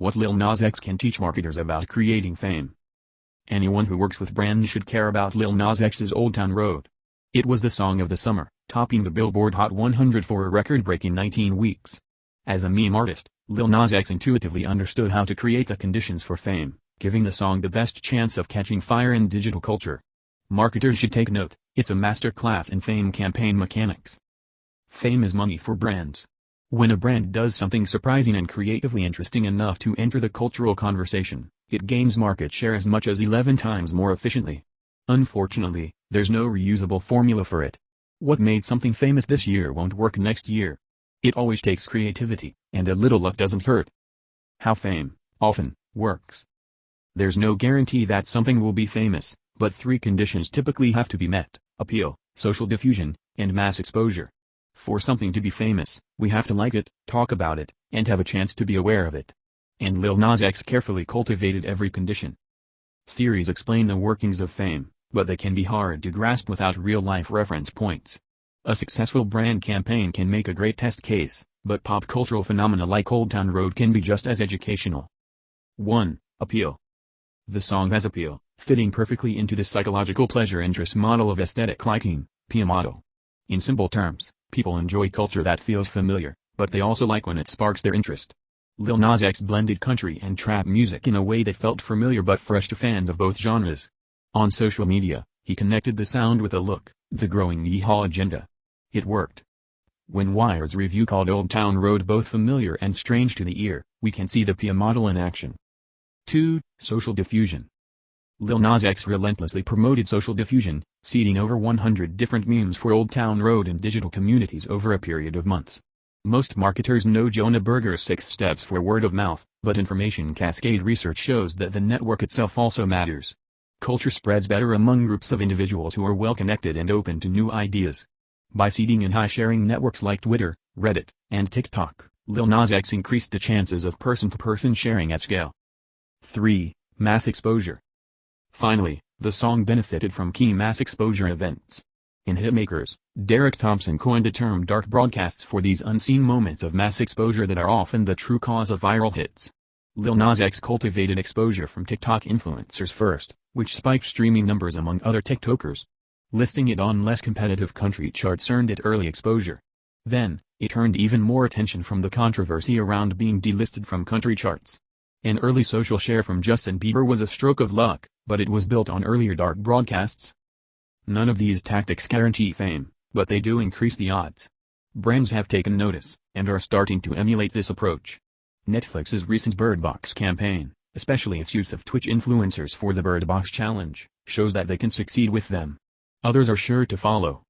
What Lil Nas X can teach marketers about creating fame. Anyone who works with brands should care about Lil Nas X's Old Town Road. It was the song of the summer, topping the Billboard Hot 100 for a record-breaking 19 weeks. As a meme artist, Lil Nas X intuitively understood how to create the conditions for fame, giving the song the best chance of catching fire in digital culture. Marketers should take note, it's a masterclass in fame campaign mechanics. Fame is money for brands. When a brand does something surprising and creatively interesting enough to enter the cultural conversation, it gains market share as much as 11 times more efficiently. Unfortunately, there's no reusable formula for it. What made something famous this year won't work next year. It always takes creativity, and a little luck doesn't hurt. How fame, often, works. There's no guarantee that something will be famous, but 3 conditions typically have to be met: appeal, social diffusion, and mass exposure. For something to be famous, we have to like it, talk about it, and have a chance to be aware of it. And Lil Nas X carefully cultivated every condition. Theories explain the workings of fame, but they can be hard to grasp without real-life reference points. A successful brand campaign can make a great test case, but pop cultural phenomena like Old Town Road can be just as educational. 1. Appeal. The song has appeal, fitting perfectly into the psychological pleasure interest model of aesthetic liking, PA model. In simple terms, people enjoy culture that feels familiar, but they also like when it sparks their interest. Lil Nas X blended country and trap music in a way that felt familiar but fresh to fans of both genres. On social media, he connected the sound with a look, the growing yeehaw agenda. It worked. When Wired's review called Old Town Road both familiar and strange to the ear, we can see the PA model in action. 2. Social diffusion. Lil Nas X relentlessly promoted social diffusion, seeding over 100 different memes for Old Town Road in digital communities over a period of months. Most marketers know Jonah Berger's 6 steps for word of mouth, but information cascade research shows that the network itself also matters. Culture spreads better among groups of individuals who are well-connected and open to new ideas. By seeding in high-sharing networks like Twitter, Reddit, and TikTok, Lil Nas X increased the chances of person-to-person sharing at scale. 3. Mass exposure. Finally, the song benefited from key mass exposure events. In Hitmakers, Derek Thompson coined the term dark broadcasts for these unseen moments of mass exposure that are often the true cause of viral hits. Lil Nas X cultivated exposure from TikTok influencers first, which spiked streaming numbers among other TikTokers. Listing it on less competitive country charts earned it early exposure. Then, it earned even more attention from the controversy around being delisted from country charts. An early social share from Justin Bieber was a stroke of luck, but it was built on earlier dark broadcasts. None of these tactics guarantee fame, but they do increase the odds. Brands have taken notice, and are starting to emulate this approach. Netflix's recent Bird Box campaign, especially its use of Twitch influencers for the Bird Box Challenge, shows that they can succeed with them. Others are sure to follow.